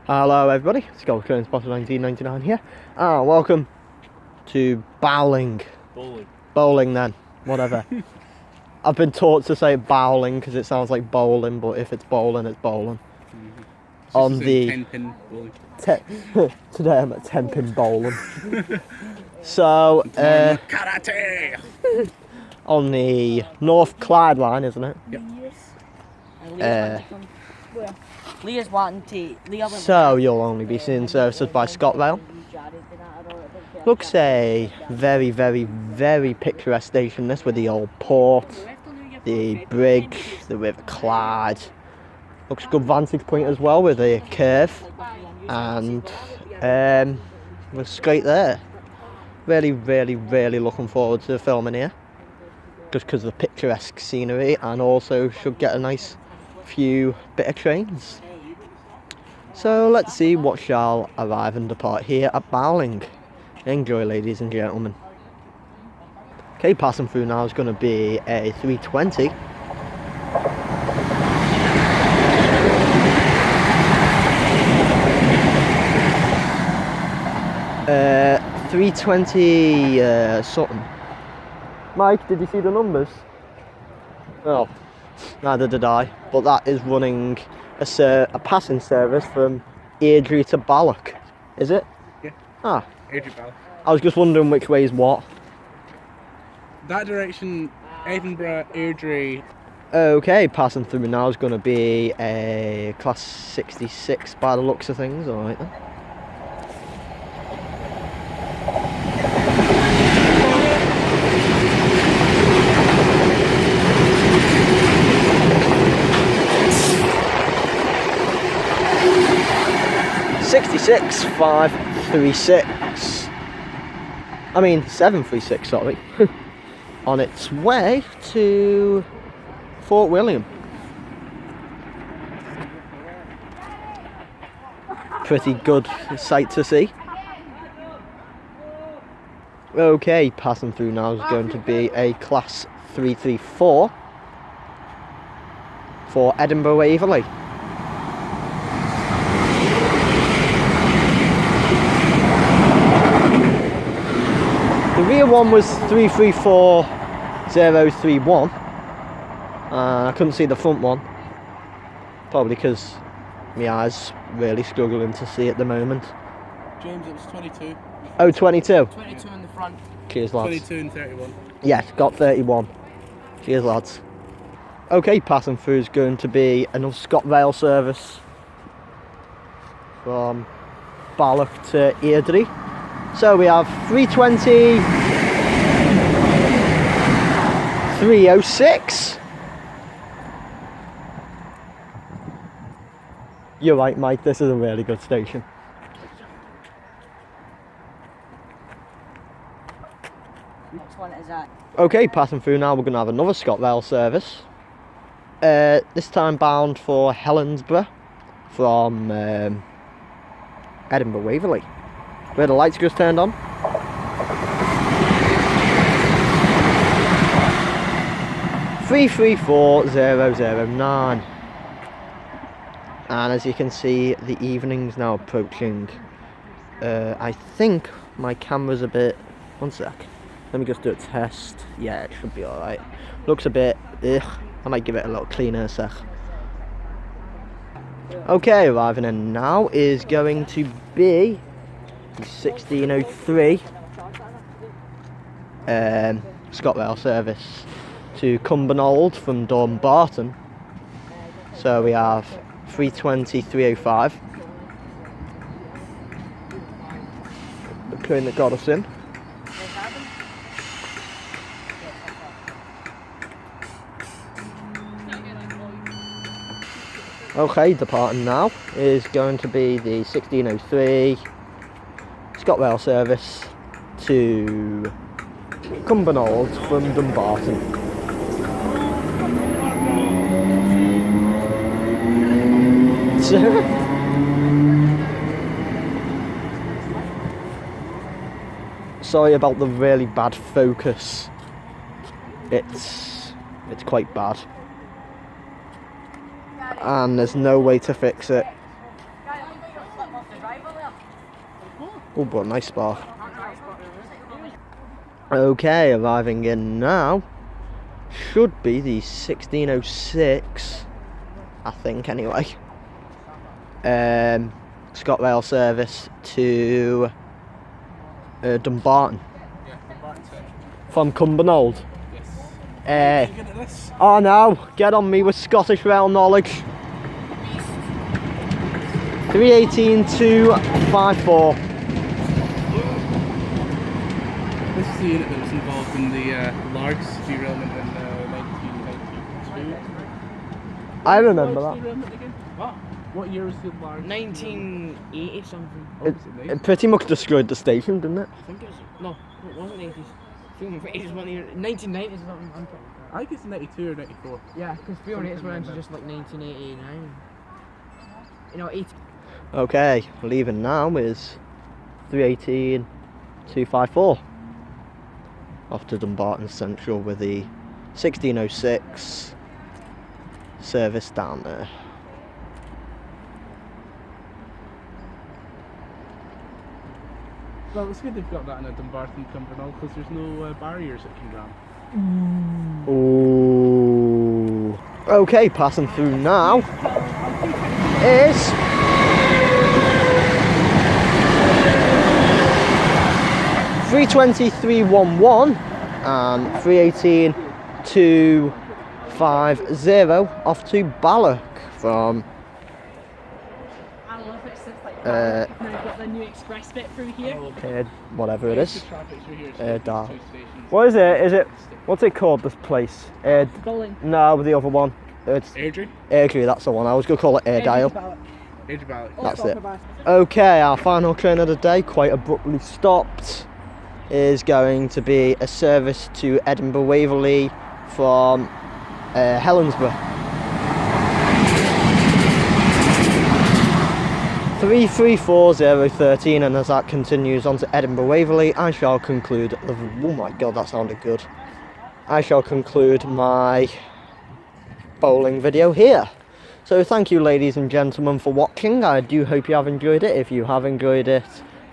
Hello everybody, Skull Train Spotter 1999 here. Welcome to bowling. Bowling then, whatever. I've been taught to say bowling because it sounds like bowling, but if it's bowling, it's bowling. On the 10-pin bowling. Today I'm at 10-pin bowling. So, karate! on the North Clyde Line, isn't it? Yep. So you'll only be seeing services by ScotRail. Looks a very, very, very picturesque station this, with the old port, the bridge, the River Clyde. Looks a good vantage point as well with a curve, and we're straight there. Really, really, really looking forward to filming here, just because of the picturesque scenery, and also should get a nice few bit of trains. So let's see what shall arrive and depart here at Bowling. Enjoy, ladies and gentlemen. Okay, passing through now is going to be a 320. Uh, 320 Sutton. Mike, did you see the numbers? Oh, neither did I. But that is running a passing service from Airdrie to Balloch. Is it? Yeah. Ah. Airdrie Balloch. I was just wondering which way is what. That direction, Edinburgh, Airdrie. Okay, passing through now is going to be a class 66 by the looks of things. Alright then. '66 536. I mean 736. Sorry. On its way to Fort William. Pretty good sight to see. Okay, passing through now is going to be a class 334 for Edinburgh Waverley. The rear one was 334031. I couldn't see the front one, probably because my eyes really struggling to see at the moment. James, it was 22. Oh, 22. 22 in the front. Cheers, lads. 22 and 31. Yes, got 31. Cheers, lads. Okay, passing through is going to be another ScotRail service from Balloch to Airdrie. So we have 320, 306. You're right, Mike, this is a really good station. Which one is that? Okay, passing through now, we're going to have another ScotRail service. This time bound for Helensburgh from Edinburgh Waverley. Where the lights just turned on. Three 334-009. And as you can see, the evening's now approaching. I think my camera's a bit. One sec. Let me just do a test. Yeah, it should be alright. Looks a bit. Ugh. I might give it a little cleaner a sec. Okay, arriving in now is going to be 1603 ScotRail service to Cumbernauld from Dumbarton. So we have 320 305, the train that got us in. Okay, departing now is going to be the 1603 ScotRail service to Cumbernauld from Dumbarton. Sorry about the really bad focus. It's quite bad. And there's no way to fix it. Oh, but nice spot. Okay, arriving in now. Should be the 1606, I think, anyway. ScotRail service to Dumbarton. Yeah, Dumbarton Central. From Cumbernauld. Yes. Good at this. Oh no, get on me with Scottish rail knowledge. 318-254. This is the unit that was involved in the largest derailment in 1992. I remember that. Derailment again? What year was the largest? 1980 something. Oh, was it It pretty much destroyed the station, didn't it? I think it was. No, it wasn't 80s. Film for 80s, 1990s or something. I think it's 92 or 94. Yeah, because film rates were into just like 1989. You know, 80. Okay, leaving now is 318-254. Off to Dumbarton Central with the 1606 service down there. Well, it's good they've got that in a Dumbarton Cumbernauld because there's no barriers that can ram. Ooh. Okay, passing through now is 320-311 and 318-250 off to Ballock from I love it since like now we've got the new express bit through here. whatever it is. Traffic through here. Dar- Two stations. What is it? Is it? What's it called? This place? Bowling. No, the other one. It's Airdrie? Airdrie. That's the one. I was gonna call it Airdale. Airdrie Valley. That's it. Okay, our final train of the day, quite abruptly stopped, is going to be a service to Edinburgh Waverley from Helensburgh. 334013, and as that continues on to Edinburgh Waverley, I shall conclude. Oh my god, that sounded good. I shall conclude my bowling video here. So thank you, ladies and gentlemen, for watching. I do hope you have enjoyed it. If you have enjoyed it,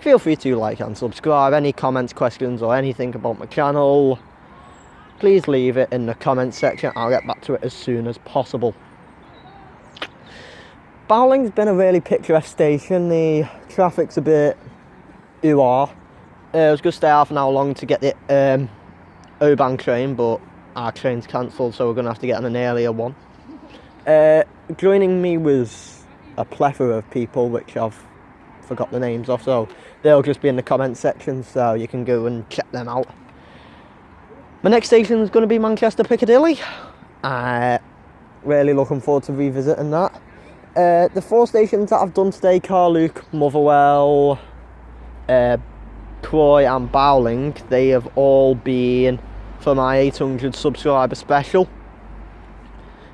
feel free to like and subscribe. Any comments, questions, or anything about my channel, please leave it in the comments section. I'll get back to it as soon as possible. Bowling's been a really picturesque station. The traffic's a bit ooh-ah. It was going to stay half an hour long to get the O-Bank train, but our train's cancelled, so we're going to have to get on an earlier one. Joining me was a plethora of people, which I've forgot the names of, so they'll just be in the comments section, so you can go and check them out. My next station is going to be Manchester Piccadilly. Really looking forward to revisiting that. The 4 stations that I've done today, Carluke, Motherwell, Croy and Bowling, they have all been for my 800 subscriber special.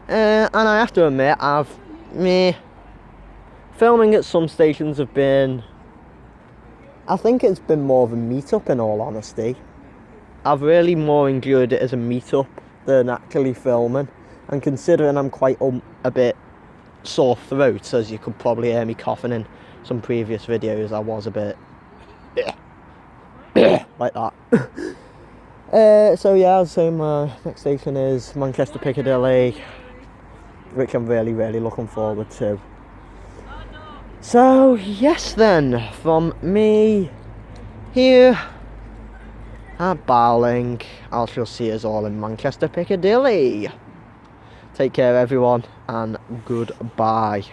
And I have to admit, filming at some stations have been, I think it's been more of a meet-up in all honesty. I've really more enjoyed it as a meet-up than actually filming, and considering I'm quite a bit sore throat, as you could probably hear me coughing in some previous videos, I was a bit like that. So yeah, I'd say my next station is Manchester Piccadilly, which I'm really looking forward to. So yes then, from me here at Bowling, I shall see us all in Manchester Piccadilly. Take care everyone, and goodbye.